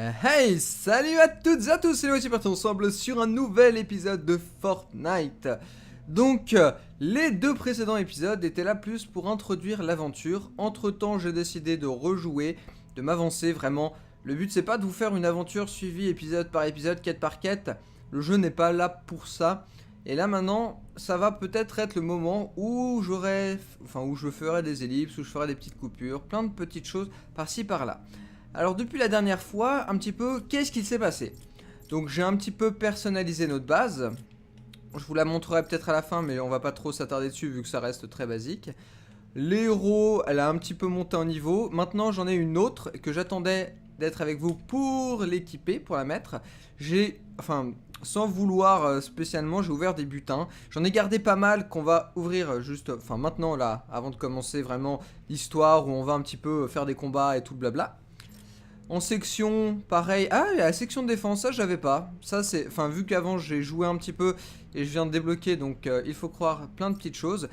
Hey, salut à toutes et à tous, c'est nous aussi partons ensemble sur un nouvel épisode de Fortnite. Donc, les deux précédents épisodes étaient là plus pour introduire l'aventure. Entre temps, j'ai décidé de rejouer, de m'avancer vraiment. Le but c'est pas de vous faire une aventure suivie épisode par épisode, quête par quête. Le jeu n'est pas là pour ça. Et là maintenant, ça va peut-être être le moment où où je ferai des ellipses, où je ferai des petites coupures, plein de petites choses par-ci par-là. Alors depuis la dernière fois, un petit peu, qu'est-ce qui s'est passé? Donc j'ai un petit peu personnalisé notre base. Je vous la montrerai peut-être à la fin, mais on va pas trop s'attarder dessus vu que ça reste très basique. L'héros, elle a un petit peu monté en niveau. Maintenant j'en ai une autre que j'attendais d'être avec vous pour l'équiper, pour la mettre. Sans vouloir spécialement, j'ai ouvert des butins. J'en ai gardé pas mal qu'on va ouvrir juste, maintenant là, avant de commencer vraiment l'histoire où on va un petit peu faire des combats et tout le blabla. En section, pareil. Ah, la section de défense, ça j'avais pas. Ça c'est, vu qu'avant j'ai joué un petit peu et je viens de débloquer, donc il faut croire plein de petites choses.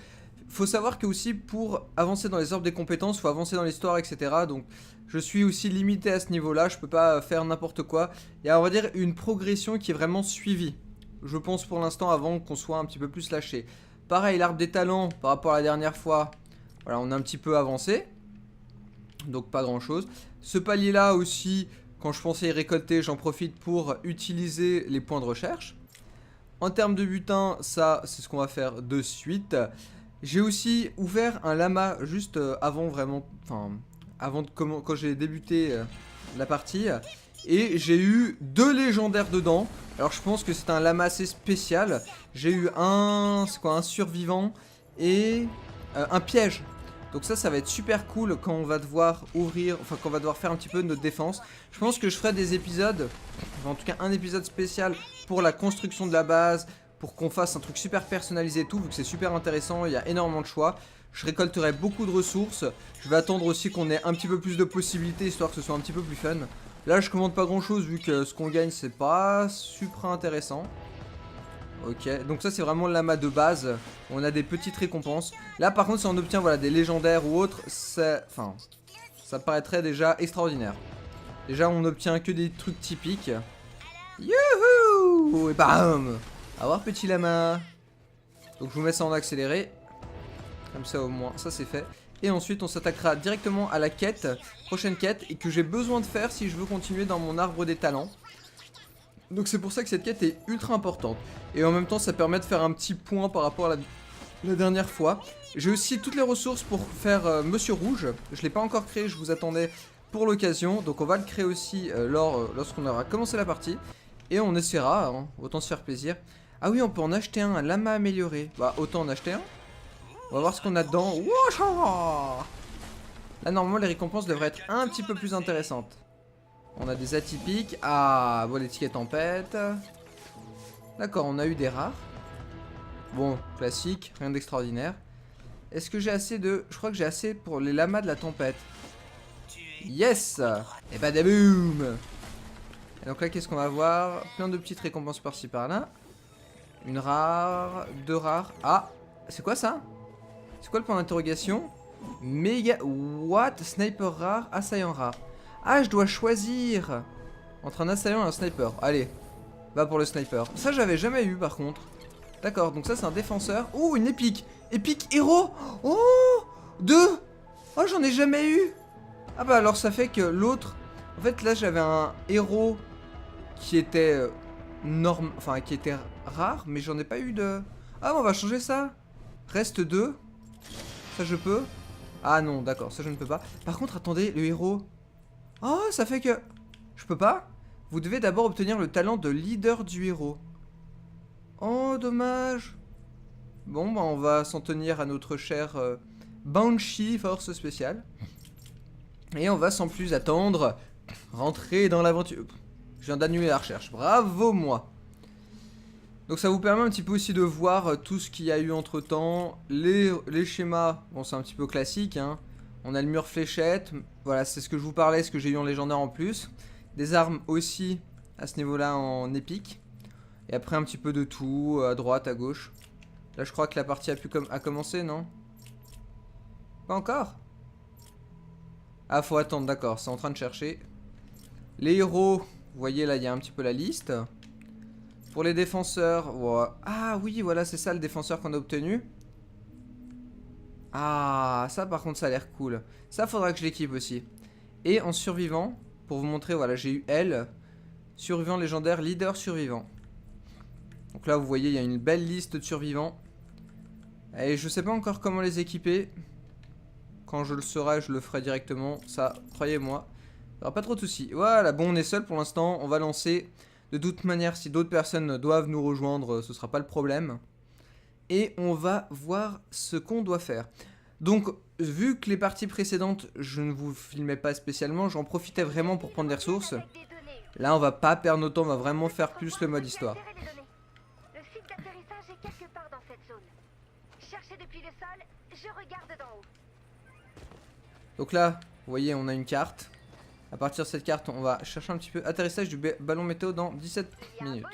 Faut savoir que aussi pour avancer dans les arbres des compétences, faut avancer dans l'histoire, etc. Donc je suis aussi limité à ce niveau-là. Je peux pas faire n'importe quoi. Il y a, on va dire, une progression qui est vraiment suivie. Je pense pour l'instant avant qu'on soit un petit peu plus lâché. Pareil, l'arbre des talents par rapport à la dernière fois. Voilà, on a un petit peu avancé. Donc pas grand chose. Ce palier là aussi, quand je pensais y récolter, j'en profite pour utiliser les points de recherche. En termes de butin, ça c'est ce qu'on va faire de suite. J'ai aussi ouvert un lama juste avant vraiment, quand j'ai débuté la partie. Et j'ai eu 2 légendaires dedans. Alors je pense que c'est un lama assez spécial. J'ai eu un survivant et un piège. Donc ça va être super cool quand on va devoir quand on va devoir faire un petit peu de notre défense. Je pense que je ferai des épisodes, en tout cas un épisode spécial pour la construction de la base, pour qu'on fasse un truc super personnalisé et tout, vu que c'est super intéressant, il y a énormément de choix. Je récolterai beaucoup de ressources, je vais attendre aussi qu'on ait un petit peu plus de possibilités, histoire que ce soit un petit peu plus fun. Là je commande pas grand chose, vu que ce qu'on gagne c'est pas super intéressant. Ok, donc ça c'est vraiment le lama de base. On a des petites récompenses. Là par contre si on obtient voilà, des légendaires ou autres, ça paraîtrait déjà extraordinaire. Déjà on obtient que des trucs typiques. Youhou! Et bam! Au revoir petit lama. Donc je vous mets ça en accéléré. Comme ça au moins, ça c'est fait. Et ensuite on s'attaquera directement à la quête, prochaine quête, et que j'ai besoin de faire si je veux continuer dans mon arbre des talents. Donc c'est pour ça que cette quête est ultra importante. Et en même temps ça permet de faire un petit point par rapport à la dernière fois. J'ai aussi toutes les ressources pour faire Monsieur Rouge. Je l'ai pas encore créé, je vous attendais pour l'occasion. Donc on va le créer aussi lorsqu'on aura commencé la partie. Et on essaiera, hein, autant se faire plaisir. Ah oui, on peut en acheter un lama amélioré. Bah autant en acheter un. On va voir ce qu'on a dedans. Wouah! Là normalement les récompenses devraient être un petit peu plus intéressantes. On a des atypiques. Ah, bon, les tickets tempête. D'accord, on a eu des rares. Bon, classique, rien d'extraordinaire. Est-ce que j'ai assez de... Je crois que j'ai assez pour les lamas de la tempête. Yes! Et badaboum! Et donc là, qu'est-ce qu'on va voir? Plein de petites récompenses par-ci par-là. Une rare, 2 rares. Ah, c'est quoi ça? C'est quoi le point d'interrogation? Méga... What? Sniper rare, assaillant rare. Ah, je dois choisir entre un assaillant et un sniper. Allez, va pour le sniper. Ça, j'avais jamais eu par contre. D'accord, donc ça, c'est un défenseur. Oh, une épique. Épique héros. Oh, 2. Oh, j'en ai jamais eu. Ah bah alors, ça fait que l'autre... En fait, là, j'avais un héros qui était qui était rare, mais j'en ai pas eu de... Ah, bon, on va changer ça. Reste 2. Ça, je peux. Ah non, d'accord, ça, je ne peux pas. Par contre, attendez, le héros... Oh, ça fait que... Je peux pas? Vous devez d'abord obtenir le talent de leader du héros. Oh, dommage. Bon, bah on va s'en tenir à notre cher Banshee, force spéciale. Et on va sans plus attendre rentrer dans l'aventure. Je viens d'annuler la recherche. Bravo moi. Donc ça vous permet un petit peu aussi de voir tout ce qu'il y a eu entre temps. Les schémas, bon c'est un petit peu classique, hein. On a le mur fléchette, voilà c'est ce que je vous parlais, ce que j'ai eu en légendaire en plus. Des armes aussi à ce niveau là en épique. Et après un petit peu de tout, à droite, à gauche. Là je crois que la partie a commencé, non? Pas encore? Ah faut attendre, d'accord, c'est en train de chercher. Les héros, vous voyez là, il y a un petit peu la liste. Pour les défenseurs, ah oui, voilà, c'est ça le défenseur qu'on a obtenu. Ah, ça par contre, ça a l'air cool. Ça, faudra que je l'équipe aussi. Et en survivant, pour vous montrer, voilà, j'ai eu elle. Survivant légendaire, leader survivant. Donc là, vous voyez, il y a une belle liste de survivants. Et je sais pas encore comment les équiper. Quand je le saurai, je le ferai directement. Ça, croyez-moi, il n'y aura pas trop de soucis. Voilà, bon, on est seul pour l'instant. On va lancer. De toute manière, si d'autres personnes doivent nous rejoindre, ce sera pas le problème. Et on va voir ce qu'on doit faire. Donc, vu que les parties précédentes, je ne vous filmais pas spécialement, j'en profitais vraiment pour prendre des ressources. Là, on va pas perdre notre temps, on va vraiment faire plus le mode histoire. Le site d'atterrissage est quelque part dans cette zone. Cherchez depuis le sol, je regarde d'en haut. Donc là, vous voyez, on a une carte. À partir de cette carte, on va chercher un petit peu atterrissage du ballon météo dans 17 minutes.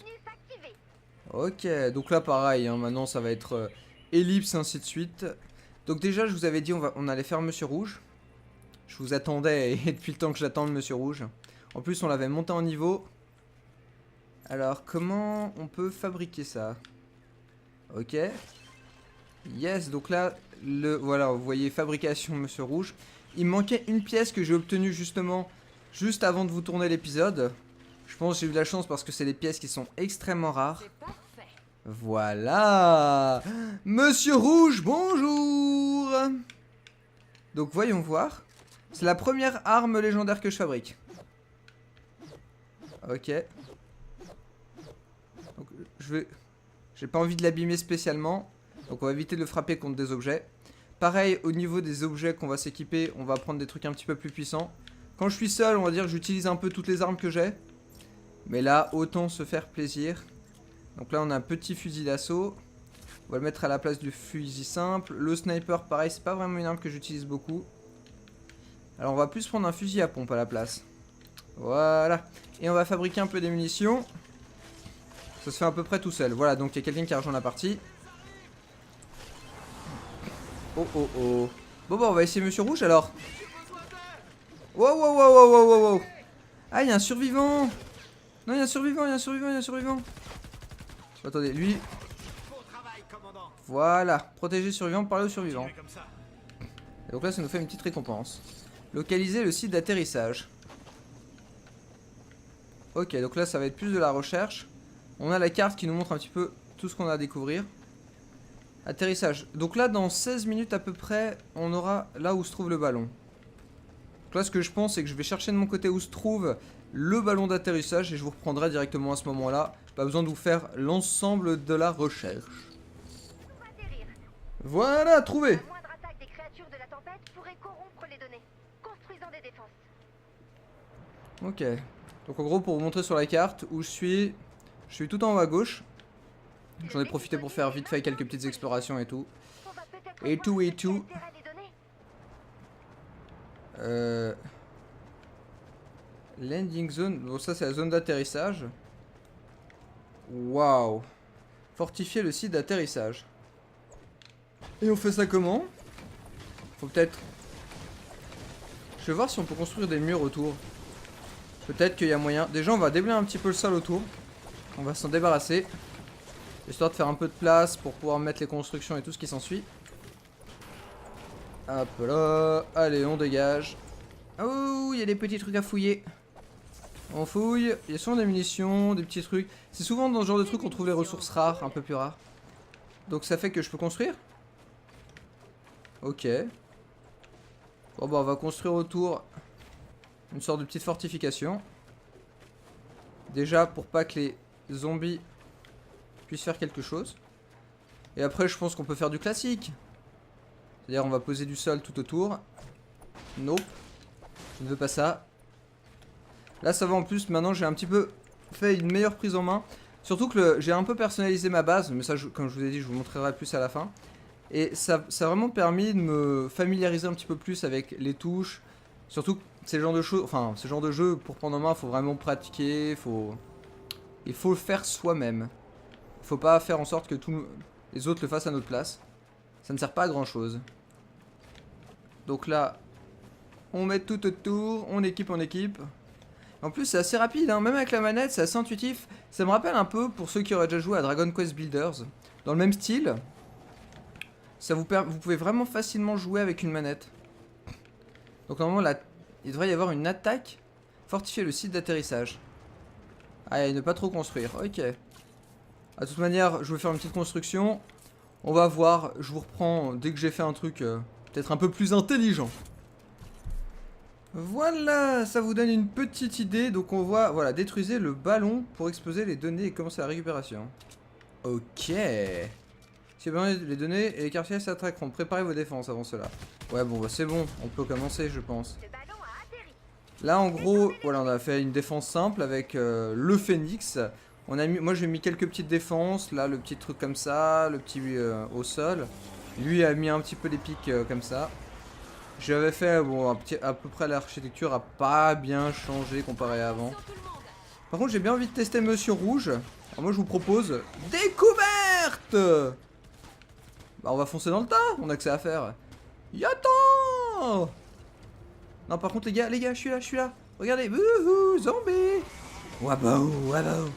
Ok, donc là pareil, hein, maintenant ça va être ellipse, ainsi de suite. Donc déjà, je vous avais dit, on allait faire Monsieur Rouge. Je vous attendais, et depuis le temps que j'attends le Monsieur Rouge. En plus, on l'avait monté en niveau. Alors, comment on peut fabriquer ça? Ok. Yes, donc là, voilà, vous voyez, fabrication Monsieur Rouge. Il me manquait une pièce que j'ai obtenue justement, juste avant de vous tourner l'épisode. Je pense que j'ai eu de la chance parce que c'est des pièces qui sont extrêmement rares. Voilà. Monsieur Rouge, bonjour. Donc voyons voir. C'est la première arme légendaire que je fabrique. Ok. Donc j'ai pas envie de l'abîmer spécialement. Donc on va éviter de le frapper contre des objets. Pareil, au niveau des objets qu'on va s'équiper, on va prendre des trucs un petit peu plus puissants. Quand je suis seul, on va dire que j'utilise un peu toutes les armes que j'ai. Mais là, autant se faire plaisir. Donc là, on a un petit fusil d'assaut. On va le mettre à la place du fusil simple. Le sniper, pareil, c'est pas vraiment une arme que j'utilise beaucoup. Alors on va plus prendre un fusil à pompe à la place. Voilà. Et on va fabriquer un peu des munitions. Ça se fait à peu près tout seul. Voilà, donc il y a quelqu'un qui a rejoint la partie. Oh oh oh. Bon bah on va essayer Monsieur Rouge alors. Wow wow wow wow wow wow wow. Ah, il y a un survivant. Non, il y a un survivant, il y a un survivant, il y a un survivant. Attendez, lui. Voilà, protéger survivant, parler au survivant. Et donc là, ça nous fait une petite récompense. Localiser le site d'atterrissage. Ok, donc là, ça va être plus de la recherche. On a la carte qui nous montre un petit peu tout ce qu'on a à découvrir. Atterrissage. Donc là, dans 16 minutes à peu près, on aura là où se trouve le ballon. Donc là, ce que je pense, c'est que je vais chercher de mon côté où se trouve le ballon d'atterrissage et je vous reprendrai directement à ce moment-là. Pas besoin de vous faire l'ensemble de la recherche. Voilà, trouvé. La moindre attaque des créatures de la tempête pourrait corrompre les données, construisant des défenses. Ok. Donc en gros, pour vous montrer sur la carte où je suis tout en haut à gauche. J'en ai profité pour faire vite fait quelques petites explorations et tout. Et tout. Landing zone. Bon, ça c'est la zone d'atterrissage. Waouh. Fortifier le site d'atterrissage. Et on fait ça comment? Faut peut-être... Je vais voir si on peut construire des murs autour. Peut-être qu'il y a moyen. Déjà on va déblayer un petit peu le sol autour. On va s'en débarrasser. Histoire de faire un peu de place pour pouvoir mettre les constructions et tout ce qui s'ensuit. Hop là. Allez, on dégage. Oh, il y a des petits trucs à fouiller. On fouille. Il y a souvent des munitions, des petits trucs. C'est souvent dans ce genre de trucs qu'on trouve les ressources rares, un peu plus rares. Donc ça fait que je peux construire. Ok. Bon bah on va construire autour une sorte de petite fortification. Déjà pour pas que les zombies puissent faire quelque chose. Et après je pense qu'on peut faire du classique. C'est-à-dire on va poser du sol tout autour. Nope. Je ne veux pas ça. Là ça va en plus, maintenant j'ai un petit peu fait une meilleure prise en main. Surtout que j'ai un peu personnalisé ma base, mais ça comme je vous ai dit je vous montrerai plus à la fin. Et ça a vraiment permis de me familiariser un petit peu plus avec les touches. Surtout que ces genres de choses, enfin ce genre de jeu pour prendre en main, faut vraiment pratiquer, il faut le faire soi-même. Il faut pas faire en sorte que tous les autres le fassent à notre place. Ça ne sert pas à grand chose. Donc là, on met tout autour, on équipe. En plus, c'est assez rapide, hein. Même avec la manette, c'est assez intuitif. Ça me rappelle un peu, pour ceux qui auraient déjà joué à Dragon Quest Builders, dans le même style, ça vous pouvez vraiment facilement jouer avec une manette. Donc normalement, là, il devrait y avoir une attaque. Fortifier le site d'atterrissage. Ah, et ne pas trop construire, ok. De toute manière, je vais faire une petite construction. On va voir, je vous reprends dès que j'ai fait un truc peut-être un peu plus intelligent. Voilà, ça vous donne une petite idée. Donc on voit, voilà, détruisez le ballon pour exposer les données et commencer la récupération. Ok. Si vous avez les données et les quartiers s'attaqueront. Préparez vos défenses avant cela. Ouais, bon, bah, c'est bon, on peut commencer, je pense. Là, en gros, voilà, on a fait une défense simple avec le phénix. On a mis, moi, j'ai mis quelques petites défenses. Là, le petit truc comme ça, le petit au sol. Lui a mis un petit peu des pics comme ça. J'avais fait, bon, à peu près l'architecture a pas bien changé comparé à avant. Par contre, j'ai bien envie de tester Monsieur Rouge. Alors moi, je vous propose découverte. Bah, on va foncer dans le tas. On a que ça à faire. Yattends. Non, par contre, les gars, je suis là. Regardez, wouhou, zombie. Wabou, wabou.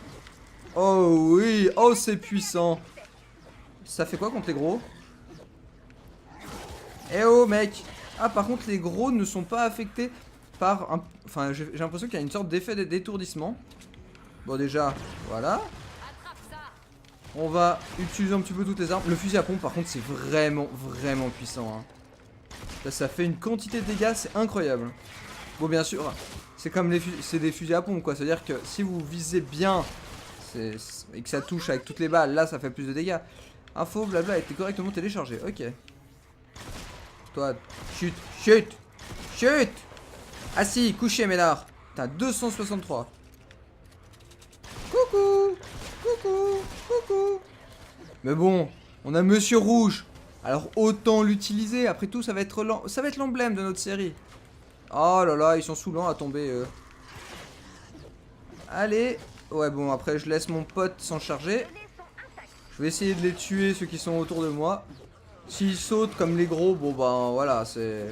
Oh oui, oh c'est puissant. Ça fait quoi contre les gros? Eh oh mec. Ah, par contre, les gros ne sont pas affectés par un... Enfin, j'ai l'impression qu'il y a une sorte d'effet de d'étourdissement. Bon, déjà, voilà. On va utiliser un petit peu toutes les armes. Le fusil à pompe, par contre, c'est vraiment, vraiment puissant. Hein. Là, ça fait une quantité de dégâts, c'est incroyable. Bon, bien sûr, c'est comme c'est des fusils à pompe, quoi. C'est-à-dire que si vous visez bien et que ça touche avec toutes les balles, là, ça fait plus de dégâts. Info, blabla, a été correctement téléchargé. Ok. Toi, chute, chute, chute. Ah si, couché, ménard. T'as 263. Coucou, coucou, coucou. Mais bon, on a Monsieur Rouge. Alors autant l'utiliser. Après tout, ça va être l'emblème de notre série. Oh là là, ils sont saoulants à tomber. Allez. Ouais, bon, après, je laisse mon pote s'en charger. Je vais essayer de les tuer, ceux qui sont autour de moi. S'ils sautent comme les gros, bon ben voilà, c'est...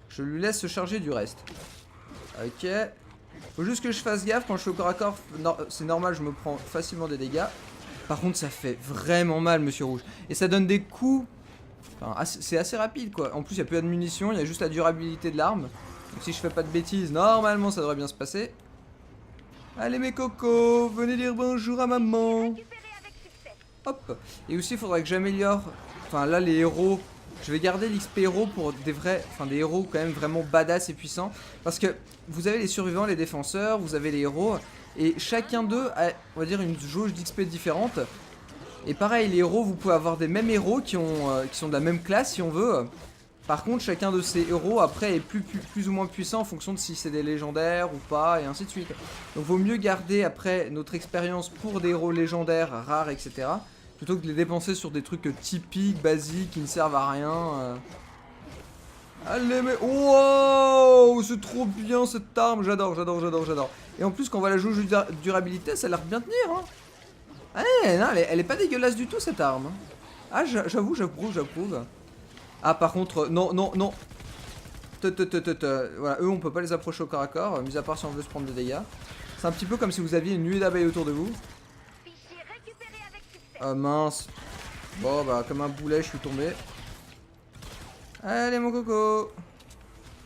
Je lui laisse se charger du reste. Ok. Faut juste que je fasse gaffe quand je suis au corps à corps. C'est normal, je me prends facilement des dégâts. Par contre, ça fait vraiment mal, Monsieur Rouge. Et ça donne des coups... Enfin, c'est assez rapide, quoi. En plus, il n'y a plus de munitions, il y a juste la durabilité de l'arme. Donc si je fais pas de bêtises, normalement, ça devrait bien se passer. Allez, mes cocos, venez dire bonjour à maman. Hop. Et aussi, il faudrait que j'améliore... Enfin, là, les héros... Je vais garder l'XP héros pour des vrais... Enfin, des héros quand même vraiment badass et puissants. Parce que vous avez les survivants, les défenseurs, vous avez les héros... Et chacun d'eux a, on va dire, une jauge d'XP différente. Et pareil, les héros, vous pouvez avoir des mêmes héros qui sont de la même classe si on veut. Par contre, chacun de ces héros après est plus ou moins puissant en fonction de si c'est des légendaires ou pas, et ainsi de suite. Donc vaut mieux garder après notre expérience pour des héros légendaires, rares, etc. Plutôt que de les dépenser sur des trucs typiques, basiques, qui ne servent à rien. Allez, mais... Wow, c'est trop bien cette arme, j'adore. Et en plus, quand on voit la jauge de durabilité, ça a l'air bien tenir, hein. Ah, non, elle est pas dégueulasse du tout, cette arme. Ah, j'avoue, j'approuve. Ah, par contre, non. Voilà, eux, on peut pas les approcher au corps à corps, mis à part si on veut se prendre des dégâts. C'est un petit peu comme si vous aviez une nuée d'abeilles autour de vous. Ah, mince. Bon, bah, comme un boulet, je suis tombé. Allez, mon coco.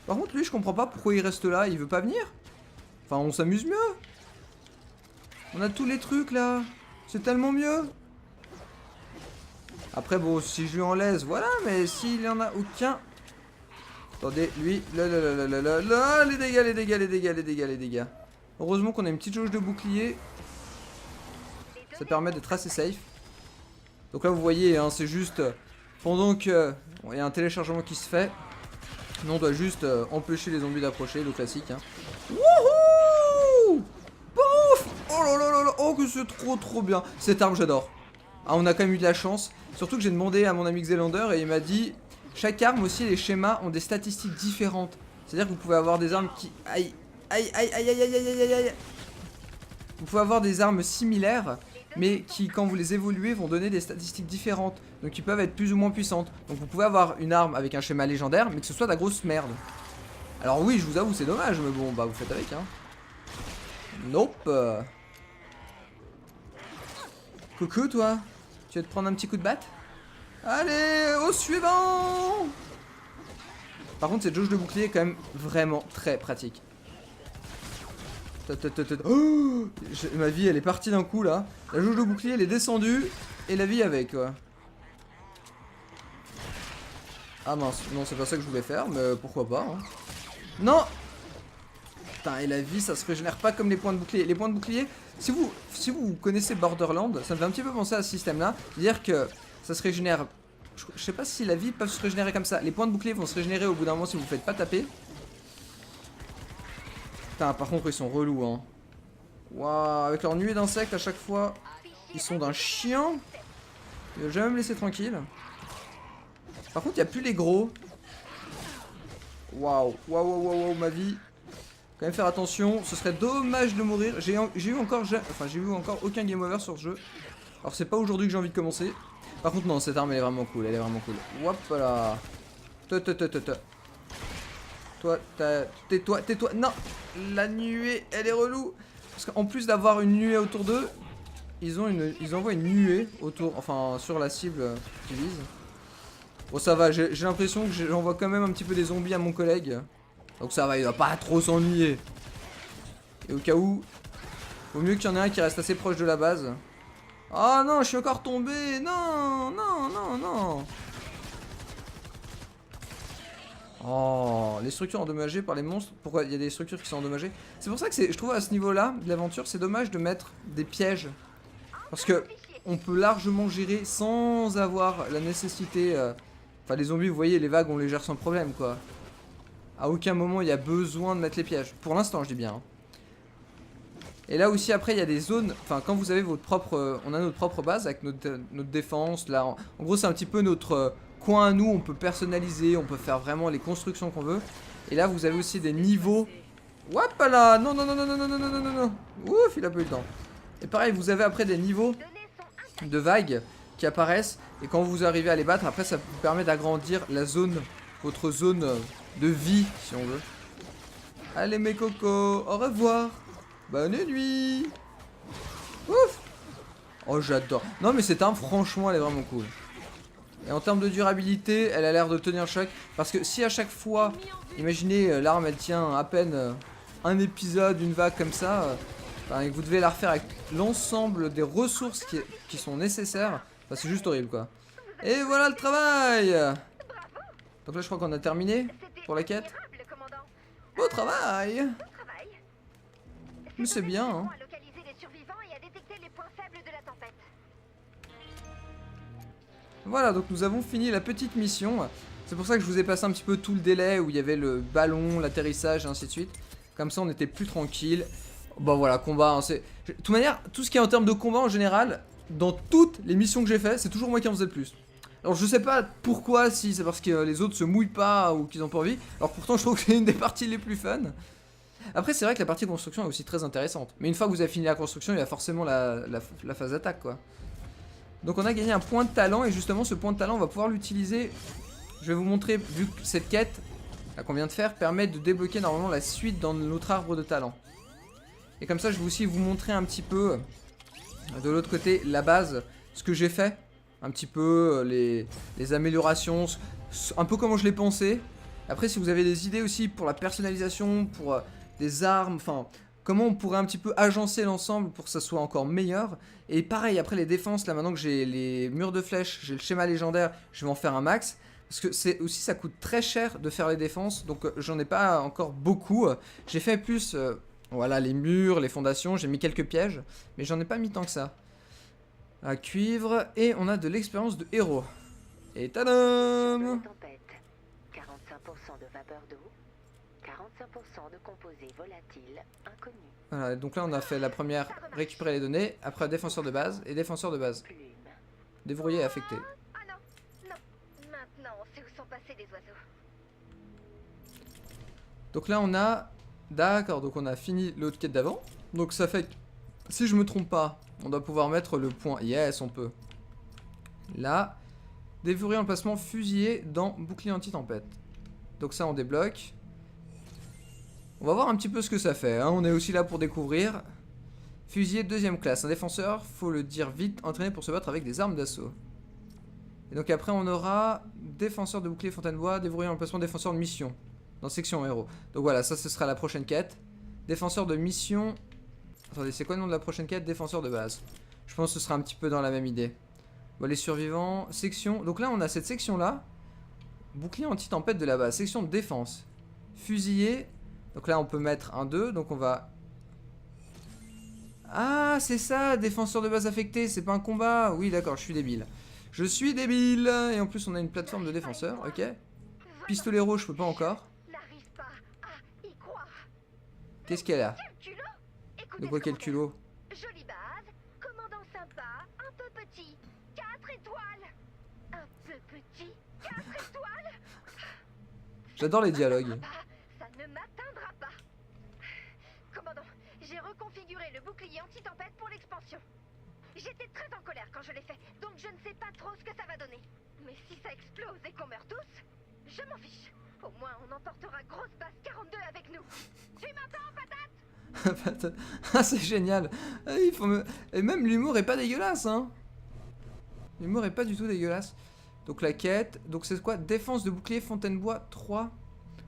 Par contre, lui, je comprends pas pourquoi il reste là, il veut pas venir. Enfin, on s'amuse mieux. On a tous les trucs, là. C'est tellement mieux. Après, bon, si je lui en laisse, voilà, mais s'il y en a aucun... Attendez, lui, là, les dégâts. Heureusement qu'on a une petite jauge de bouclier. Ça permet d'être assez safe. Donc là, vous voyez, hein, c'est juste... Pendant que... Bon, il y a un téléchargement qui se fait. Nous, on doit juste empêcher les zombies d'approcher, le classique, hein. Wouhou! Bouf! Oh là là là là! Oh, que c'est trop bien! Cette arme, j'adore. Ah, on a quand même eu de la chance. Surtout que j'ai demandé à mon ami Xelander et il m'a dit... Chaque arme aussi, les schémas ont des statistiques différentes. C'est-à-dire que vous pouvez avoir des armes qui... Aïe! Vous pouvez avoir des armes similaires, mais qui, quand vous les évoluez, vont donner des statistiques différentes. Donc qui peuvent être plus ou moins puissantes. Donc vous pouvez avoir une arme avec un schéma légendaire, mais que ce soit de la grosse merde. Alors oui, je vous avoue, c'est dommage, mais bon, bah vous faites avec, hein. Nope. Coucou, toi. Tu veux te prendre un petit coup de batte? Allez, au suivant. Par contre, cette jauge de bouclier est quand même vraiment très pratique. Oh, ma vie, elle est partie d'un coup, là. La jauge de bouclier, elle est descendue, et la vie avec, quoi. Ah mince, non, c'est pas ça que je voulais faire, mais pourquoi pas, hein. Non. Putain, et la vie, ça se régénère pas comme les points de bouclier. Les points de bouclier, si vous connaissez Borderlands, ça me fait un petit peu penser à ce système-là. Dire que ça se régénère... Je sais pas si la vie peut se régénérer comme ça. Les points de bouclier vont se régénérer au bout d'un moment si vous faites pas taper. Putain, par contre, ils sont relous, hein. Waouh, avec leur nuée d'insectes à chaque fois, ils sont d'un chien. Ils veulent jamais me laisser tranquille. Par contre, il n'y a plus les gros. Waouh, waouh, waouh, waouh, ma vie. Quand même faire attention, ce serait dommage de mourir. J'ai eu encore aucun game over sur ce jeu. Alors c'est pas aujourd'hui que j'ai envie de commencer. Par contre non, cette arme elle est vraiment cool, elle est vraiment cool. Hop là. Toi, tais-toi. Non, la nuée, elle est relou. Parce qu'en plus d'avoir une nuée autour d'eux, ils envoient une nuée autour, enfin sur la cible qu'ils visent. Bon ça va, j'ai l'impression que j'envoie quand même un petit peu des zombies à mon collègue. Donc ça va, il va pas trop s'ennuyer. Et au cas où, vaut mieux qu'il y en ait un qui reste assez proche de la base. Oh non, je suis encore tombé. Non, non, non, non. Oh, les structures endommagées par les monstres. Pourquoi il y a des structures qui sont endommagées? C'est pour ça que je trouve à ce niveau-là de l'aventure, c'est dommage de mettre des pièges. Parce que on peut largement gérer sans avoir la nécessité... Enfin, les zombies, vous voyez, les vagues, on les gère sans problème, quoi. À aucun moment il y a besoin de mettre les pièges. Pour l'instant, je dis bien. Et là aussi, après, il y a des zones... Enfin, quand vous avez votre propre... on a notre propre base avec notre défense. Là, en gros, c'est un petit peu notre coin à nous. On peut personnaliser, on peut faire vraiment les constructions qu'on veut. Et là, vous avez aussi des niveaux... Hop là. Non, non, non, non, non, non, non, non, non, non. Ouf, il a pas eu le temps. Et pareil, vous avez après des niveaux de vagues qui apparaissent. Et quand vous arrivez à les battre, après, ça vous permet d'agrandir la zone... Votre zone de vie, si on veut. Allez, mes cocos, au revoir. Bonne nuit. Ouf. Oh, j'adore. Non, mais cette arme, franchement, elle est vraiment cool. Et en termes de durabilité, elle a l'air de tenir le choc. Parce que si à chaque fois, imaginez, l'arme, elle tient à peine un épisode, une vague comme ça, et que vous devez la refaire avec l'ensemble des ressources qui sont nécessaires, bah, c'est juste horrible, quoi. Et voilà le travail. Donc là, je crois qu'on a terminé pour la quête. Beau travail. Mais c'est bien, hein. Voilà, donc nous avons fini la petite mission. C'est pour ça que je vous ai passé un petit peu tout le délai où il y avait le ballon, l'atterrissage et ainsi de suite. Comme ça, on était plus tranquille. Bon voilà, combat, hein, c'est... De toute manière, tout ce qui est en termes de combat en général, dans toutes les missions que j'ai fait, c'est toujours moi qui en faisais le plus. Alors je sais pas pourquoi, si c'est parce que les autres se mouillent pas ou qu'ils ont pas envie. Alors pourtant je trouve que c'est une des parties les plus fun. Après c'est vrai que la partie construction est aussi très intéressante. Mais une fois que vous avez fini la construction, il y a forcément la phase d'attaque, quoi. Donc on a gagné un point de talent et justement ce point de talent on va pouvoir l'utiliser. Je vais vous montrer, vu que cette quête qu'on vient de faire permet de débloquer normalement la suite dans notre arbre de talent. Et comme ça je vais aussi vous montrer un petit peu de l'autre côté la base, ce que j'ai fait. Un petit peu les améliorations, un peu comment je l'ai pensé. Après si vous avez des idées aussi pour la personnalisation, pour des armes, enfin comment on pourrait un petit peu agencer l'ensemble pour que ça soit encore meilleur. Et pareil après les défenses, là maintenant que j'ai les murs de flèches, j'ai le schéma légendaire, je vais en faire un max. Parce que c'est aussi ça coûte très cher de faire les défenses, donc j'en ai pas encore beaucoup. J'ai fait plus, voilà les murs, les fondations, j'ai mis quelques pièges, mais j'en ai pas mis tant que ça. À cuivre, et on a de l'expérience de héros. Et tadam! 45% de vapeur d'eau, 45% de composés volatiles inconnus. Voilà, donc là on a fait la première, récupérer les données, après défenseur de base, et défenseur de base. Déverrouillé et affecté. Ah non, non, maintenant on sait où sont passés les oiseaux. Donc là on a, d'accord, donc on a fini l'autre quête d'avant. Donc ça fait que, si je me trompe pas, on doit pouvoir mettre le point, yes on peut. Là, déverrouiller l'emplacement fusillé dans bouclier anti-tempête. Donc ça on débloque. On va voir un petit peu ce que ça fait, hein. On est aussi là pour découvrir. Fusilier 2ème classe. Un défenseur, faut le dire vite, entraîné pour se battre avec des armes d'assaut. Et donc après on aura défenseur de bouclier Fontaine-Bois, déverrouiller l'emplacement défenseur de mission. Dans section héros. Donc voilà, ça ce sera la prochaine quête. Défenseur de mission. Attendez, c'est quoi le nom de la prochaine quête? Défenseur de base. Je pense que ce sera un petit peu dans la même idée. Bon, les survivants, section. Donc là on a cette section là. Bouclier anti-tempête de la base, section de défense. Fusillé. Donc là on peut mettre un 2, donc on va... Ah c'est ça, défenseur de base affecté, c'est pas un combat. Oui d'accord, je suis débile. Je suis débile. Et en plus on a une plateforme de défenseur, ok. Pistolet rouge, je peux pas encore. Qu'est-ce qu'elle a? De quoi quel culot? Jolie base, commandant sympa, un peu petit, 4 étoiles. Un peu petit, 4 étoiles. J'adore les dialogues. Ça ne m'atteindra pas. Commandant, j'ai reconfiguré le bouclier anti-tempête pour l'expansion. J'étais très en colère quand je l'ai fait, donc je ne sais pas trop ce que ça va donner. Mais si ça explose et qu'on meurt tous, je m'en fiche. Au moins on emportera grosse base 42 avec nous. Tu m'entends, patate? Ah c'est génial. Il faut me... Et même l'humour est pas dégueulasse, hein. L'humour est pas du tout dégueulasse. Donc la quête, donc c'est quoi? Défense de bouclier Fontaine-Bois 3.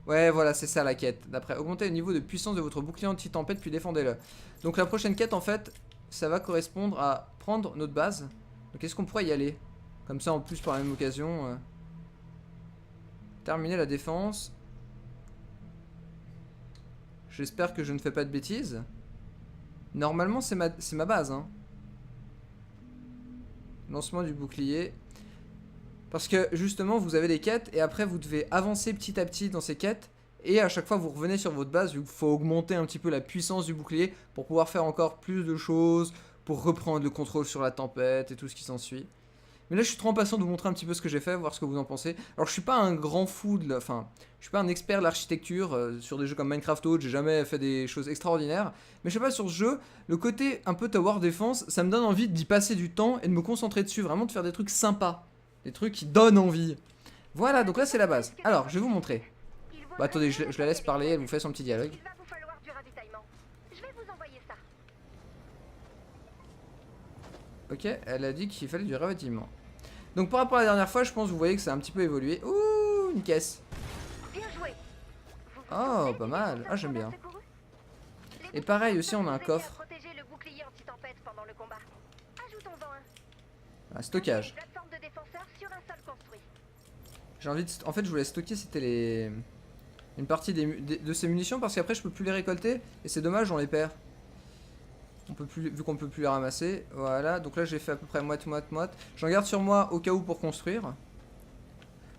Ouais voilà, c'est ça la quête. D'après, augmentez le niveau de puissance de votre bouclier anti-tempête puis défendez-le. Donc la prochaine quête en fait, ça va correspondre à prendre notre base. Donc est-ce qu'on pourrait y aller? Comme ça en plus par la même occasion. Terminer la défense. J'espère que je ne fais pas de bêtises. Normalement c'est ma base, hein. Lancement du bouclier. Parce que justement vous avez des quêtes et après vous devez avancer petit à petit dans ces quêtes. Et à chaque fois vous revenez sur votre base, vu qu'il faut augmenter un petit peu la puissance du bouclier pour pouvoir faire encore plus de choses, pour reprendre le contrôle sur la tempête et tout ce qui s'ensuit. Mais là je suis trop impatient de vous montrer un petit peu ce que j'ai fait, voir ce que vous en pensez. Alors je suis pas un grand fou de enfin, je suis pas un expert de l'architecture sur des jeux comme Minecraft ou autre, j'ai jamais fait des choses extraordinaires. Mais je sais pas, sur ce jeu, le côté un peu tower defense, ça me donne envie d'y passer du temps et de me concentrer dessus, vraiment de faire des trucs sympas. Des trucs qui donnent envie. Voilà, donc là c'est la base. Alors, je vais vous montrer. Bah attendez, je la laisse parler, elle vous fait son petit dialogue. Il va vous falloir du ravitaillement. Je vais vous envoyer ça. Ok, elle a dit qu'il fallait du ravitaillement. Donc par rapport à la dernière fois, je pense que vous voyez que ça a un petit peu évolué. Ouh, une caisse. Bien joué. Oh, pas mal. Ah, j'aime bien. Et pareil aussi, on a un coffre. Protéger le bouclier anti-tempête pendant le combat. Ajoutons-en un. Un stockage. Une plateforme de défenseur sur un sol construit. J'ai envie de... En fait, je voulais stocker, c'était les... une partie de ces munitions parce qu'après, je peux plus les récolter. Et c'est dommage, on les perd. On peut plus... Vu qu'on peut plus les ramasser. Voilà, donc là, j'ai fait à peu près moite. J'en garde sur moi au cas où pour construire.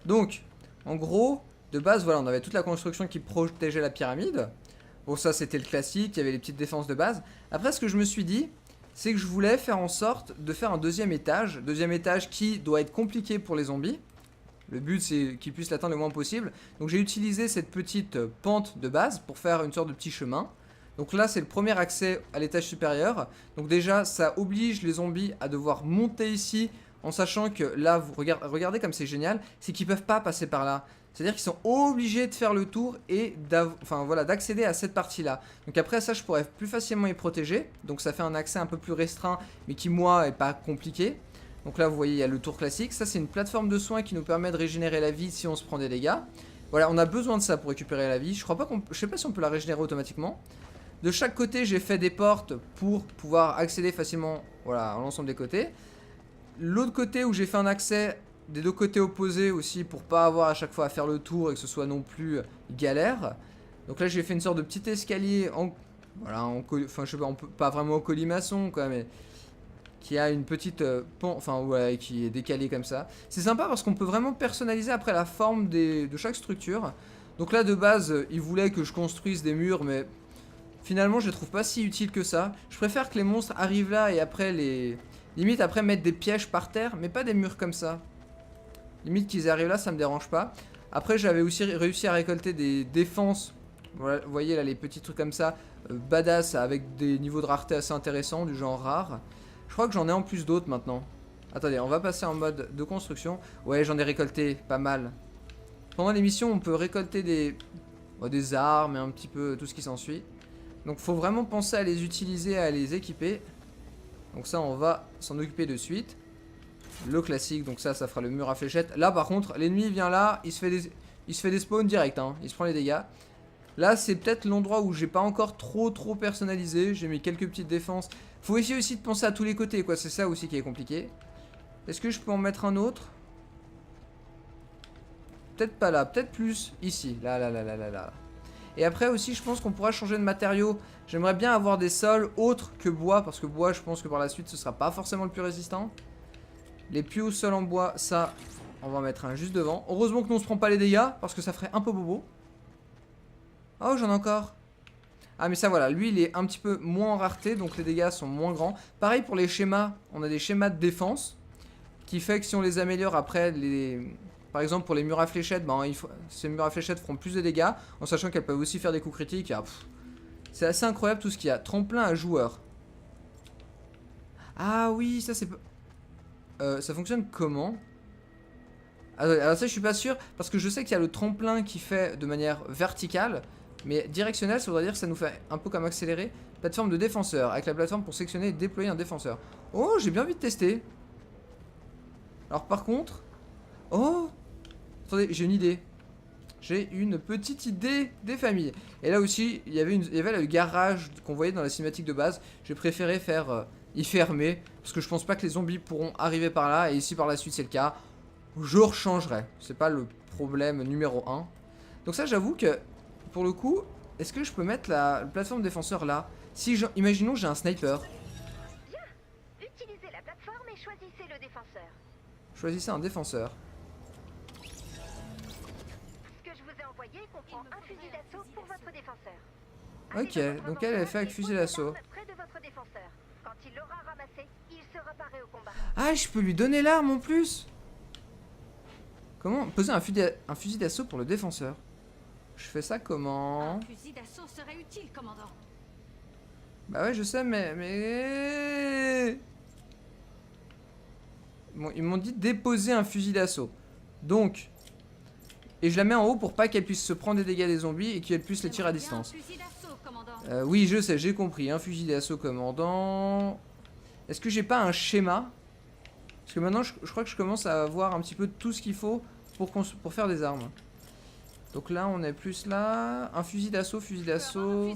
Donc, en gros, de base, voilà, on avait toute la construction qui protégeait la pyramide. Bon, ça, c'était le classique. Il y avait les petites défenses de base. Après, ce que je me suis dit, c'est que je voulais faire en sorte de faire un deuxième étage. Deuxième étage qui doit être compliqué pour les zombies. Le but c'est qu'ils puissent l'atteindre le moins possible. Donc j'ai utilisé cette petite pente de base pour faire une sorte de petit chemin. Donc là c'est le premier accès à l'étage supérieur. Donc déjà ça oblige les zombies à devoir monter ici. En sachant que là, vous regardez comme c'est génial. C'est qu'ils peuvent pas passer par là. C'est-à-dire qu'ils sont obligés de faire le tour et d'accéder à cette partie-là. Donc après ça, je pourrais plus facilement y protéger. Donc ça fait un accès un peu plus restreint, mais qui moi est pas compliqué. Donc là vous voyez il y a le tour classique. Ça c'est une plateforme de soins qui nous permet de régénérer la vie si on se prend des dégâts. Voilà, on a besoin de ça pour récupérer la vie. Je sais pas si on peut la régénérer automatiquement. De chaque côté j'ai fait des portes pour pouvoir accéder facilement, voilà, à l'ensemble des côtés. L'autre côté où j'ai fait un accès des deux côtés opposés aussi pour pas avoir à chaque fois à faire le tour et que ce soit non plus galère. Donc là j'ai fait une sorte de petit escalier en... Voilà, enfin je sais pas, pas vraiment en colimaçon quoi, mais... qui a une petite enfin ouais, qui est décalée comme ça. C'est sympa parce qu'on peut vraiment personnaliser après la forme de chaque structure. Donc là de base ils voulaient que je construise des murs, mais finalement je les trouve pas si utiles que ça. Je préfère que les monstres arrivent là et après les... Limite après mettre des pièges par terre, mais pas des murs comme ça. Limite qu'ils arrivent là, ça me dérange pas. Après j'avais aussi réussi à récolter des défenses. Voilà, vous voyez là les petits trucs comme ça, badass avec des niveaux de rareté assez intéressants, du genre rare. Je crois que j'en ai en plus d'autres maintenant. Attendez, on va passer en mode de construction. Ouais, j'en ai récolté pas mal. Pendant l'émission, on peut récolter des Bon, des armes et un petit peu tout ce qui s'ensuit. Donc faut vraiment penser à les utiliser, à les équiper. Donc ça on va s'en occuper de suite. Le classique, donc ça fera le mur à fléchettes. Là par contre, l'ennemi vient là, il se fait des spawns direct, hein. Il se prend les dégâts. Là c'est peut-être l'endroit où j'ai pas encore trop personnalisé. J'ai mis quelques petites défenses. Faut essayer aussi de penser à tous les côtés, quoi. C'est ça aussi qui est compliqué. Est-ce que je peux en mettre un autre? Peut-être pas là, peut-être plus ici. Là. Et après aussi, je pense qu'on pourra changer de matériaux. J'aimerais bien avoir des sols autres que bois, parce que bois, je pense que par la suite, ce sera pas forcément le plus résistant. Les plus hauts sols en bois, ça, on va en mettre un juste devant. Heureusement que nous on se prend pas les dégâts, parce que ça ferait un peu bobo. Oh, j'en ai encore. Ah, mais ça, voilà, lui, il est un petit peu moins en rareté, donc les dégâts sont moins grands. Pareil pour les schémas, on a des schémas de défense, qui fait que si on les améliore après, par exemple pour les murs à fléchettes, ben, ces murs à fléchettes feront plus de dégâts, en sachant qu'elles peuvent aussi faire des coups critiques. C'est assez incroyable tout ce qu'il y a. Tremplin à joueur. Ah oui, ça c'est... ça fonctionne comment? Alors ça je suis pas sûr, parce que je sais qu'il y a le tremplin qui fait de manière verticale, mais directionnelle, ça voudrait dire que ça nous fait un peu comme accélérer. Plateforme de défenseur, avec la plateforme pour sectionner et déployer un défenseur. Oh, j'ai bien envie de tester. Alors par contre... Oh! Attendez, j'ai une idée. J'ai une petite idée des familles. Et là aussi, il y avait le garage qu'on voyait dans la cinématique de base. J'ai préféré faire y fermer, parce que je pense pas que les zombies pourront arriver par là. Et ici par la suite c'est le cas, je rechangerai. C'est pas le problème numéro 1. Donc ça j'avoue que, pour le coup, est-ce que je peux mettre la plateforme défenseur là? Si imaginons j'ai un sniper. Bien. Utilisez la plateforme et choisissez le défenseur. Choisissez un défenseur. Ce que je vous ai envoyé comprend un fusil d'assaut pour votre défenseur. Ok, donc elle fait avec fusil d'assaut. Près de votre défenseur. Quand il l'aura ramassé, il sera paré au combat. Ah, je peux lui donner l'arme en plus. Comment poser un fusil d'assaut pour le défenseur? Je fais ça comment? Un fusil d'assaut serait utile, commandant. Bah ouais, je sais, mais... Bon, ils m'ont dit déposer un fusil d'assaut. Donc... Et je la mets en haut pour pas qu'elle puisse se prendre des dégâts des zombies et qu'elle puisse les tirer à distance. Oui, je sais, j'ai compris. Un fusil d'assaut commandant. Est-ce que j'ai pas un schéma? Parce que maintenant, je crois que je commence à avoir un petit peu tout ce qu'il faut pour faire des armes. Donc là, on est plus là. Un fusil d'assaut, fusil d'assaut.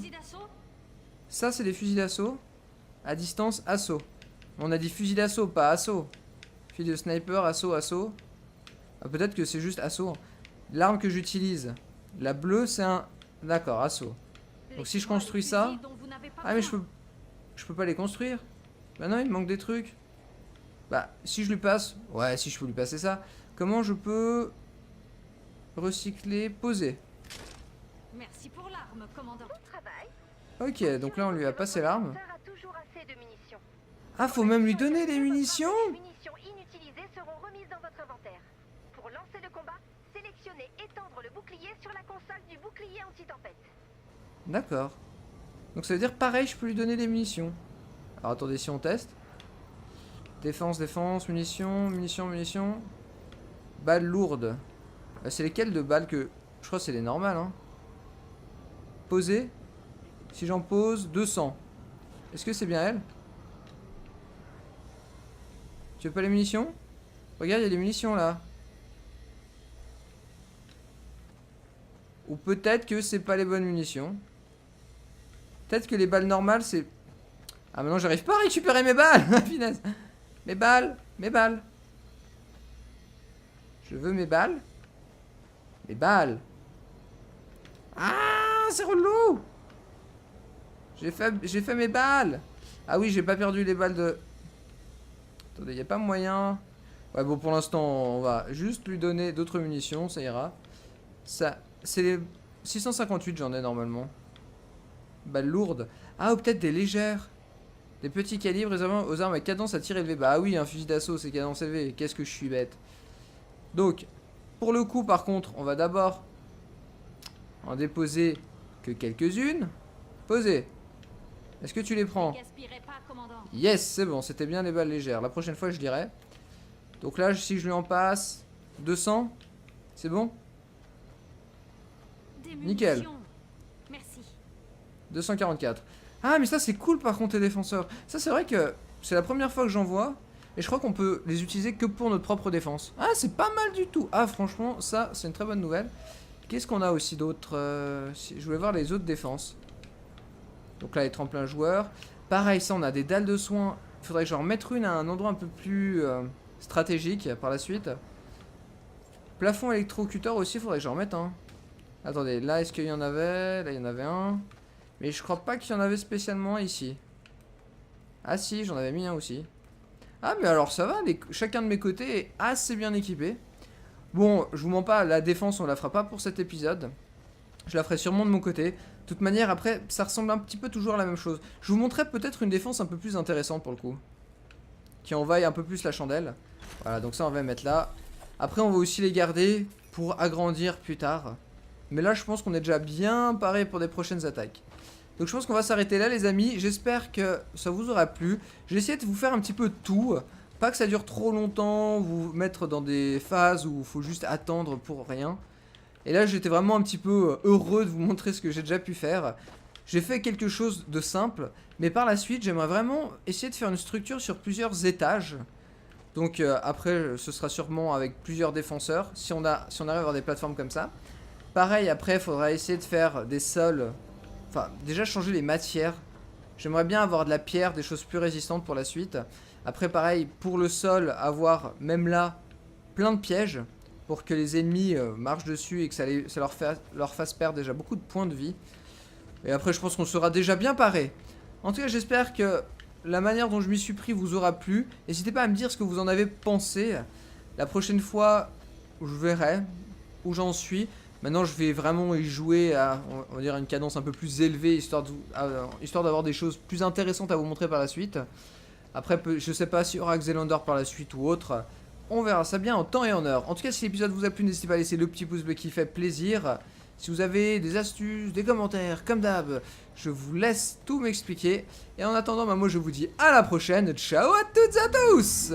Ça, c'est des fusils d'assaut. À distance, assaut. On a dit fusil d'assaut, pas assaut. Fusil de sniper, assaut. Ah, peut-être que c'est juste assaut. L'arme que j'utilise, la bleue, c'est un... D'accord, assaut. Donc si je construis ça... Ah mais je peux pas les construire. Bah non, il me manque des trucs. Bah, si je lui passe... Ouais, si je peux lui passer ça. Comment je peux... Recycler, poser. Merci pour l'arme, commandant. Bon travail. Ok, donc là on lui a passé l'arme. Votre défenseur a toujours assez de munitions. Ah, faut même lui donner des munitions. Les munitions inutilisées seront remises dans votre inventaire. Pour lancer le combat, sélectionnez étendre le bouclier sur la console du bouclier anti-tempête. D'accord. Donc ça veut dire pareil, je peux lui donner des munitions. Alors attendez, si on teste. Défense, munitions. Balles lourdes. C'est lesquelles de balles que... Je crois que c'est les normales, hein. Poser. Si j'en pose, 200. Est-ce que c'est bien elle? Tu veux pas les munitions? Regarde, il y a des munitions là. Ou peut-être que c'est pas les bonnes munitions. Peut-être que les balles normales c'est... Ah maintenant j'arrive pas à récupérer mes balles. Finesse. Mes balles. Je veux mes balles. Ah, c'est relou. J'ai fait mes balles. Ah oui, j'ai pas perdu les balles de... Attendez, y a pas moyen... Ouais, bon, pour l'instant, on va juste lui donner d'autres munitions, ça ira. Ça, c'est les 658, j'en ai normalement. Balles lourdes. Ah, ou peut-être des légères. Des petits calibres réservant aux armes à cadence à tir élevée. Bah oui, un fusil d'assaut, c'est cadence élevée. Qu'est-ce que je suis bête. Donc, pour le coup, par contre, on va d'abord en déposer que quelques-unes. Poser. Est-ce que tu les prends? Yes, c'est bon, c'était bien les balles légères. La prochaine fois, je dirais. Donc là, si je lui en passe 200, c'est bon? Des Nickel. munitions. Merci. 244. Ah, mais ça, c'est cool, par contre, les défenseurs. Ça, c'est vrai que c'est la première fois que j'en vois. Et je crois qu'on peut les utiliser que pour notre propre défense. Ah, c'est pas mal du tout. Ah, franchement, ça, c'est une très bonne nouvelle. Qu'est-ce qu'on a aussi d'autre je voulais voir les autres défenses. Donc là, les tremplins joueurs. Pareil, ça, on a des dalles de soins. Il faudrait que j'en remette une à un endroit un peu plus stratégique par la suite. Plafond électrocuteur aussi, il faudrait que j'en remette un. Attendez, là, est-ce qu'il y en avait? Là, il y en avait un. Mais je crois pas qu'il y en avait spécialement ici. Ah si, j'en avais mis un aussi. Ah, mais alors ça va, chacun de mes côtés est assez bien équipé. Bon, je vous mens pas, la défense, on la fera pas pour cet épisode. Je la ferai sûrement de mon côté. De toute manière, après, ça ressemble un petit peu toujours à la même chose. Je vous montrerai peut-être une défense un peu plus intéressante pour le coup. Qui envahit un peu plus la chandelle. Voilà, donc ça, on va mettre là. Après, on va aussi les garder pour agrandir plus tard. Mais là, je pense qu'on est déjà bien paré pour des prochaines attaques. Donc je pense qu'on va s'arrêter là, les amis. J'espère que ça vous aura plu. J'ai essayé de vous faire un petit peu de tout. Pas que ça dure trop longtemps, vous mettre dans des phases où il faut juste attendre pour rien. Et là, j'étais vraiment un petit peu heureux de vous montrer ce que j'ai déjà pu faire. J'ai fait quelque chose de simple, mais par la suite, j'aimerais vraiment essayer de faire une structure sur plusieurs étages. Donc après, ce sera sûrement avec plusieurs défenseurs, si on arrive à avoir des plateformes comme ça. Pareil, après, il faudra essayer de faire des sols. Enfin, déjà changer les matières. J'aimerais bien avoir de la pierre, des choses plus résistantes pour la suite. Après, pareil, pour le sol, avoir, même là, plein de pièges. Pour que les ennemis marchent dessus et que ça leur fasse perdre déjà beaucoup de points de vie. Et après, je pense qu'on sera déjà bien paré. En tout cas, j'espère que la manière dont je m'y suis pris vous aura plu. N'hésitez pas à me dire ce que vous en avez pensé. La prochaine fois, je verrai où j'en suis. Maintenant, je vais vraiment y jouer à, on va dire, une cadence un peu plus élevée, histoire d'avoir des choses plus intéressantes à vous montrer par la suite. Après, je sais pas s'il y aura Xelander par la suite ou autre. On verra ça bien en temps et en heure. En tout cas, si l'épisode vous a plu, n'hésitez pas à laisser le petit pouce bleu qui fait plaisir. Si vous avez des astuces, des commentaires, comme d'hab, je vous laisse tout m'expliquer. Et en attendant, moi je vous dis à la prochaine. Ciao à toutes et à tous!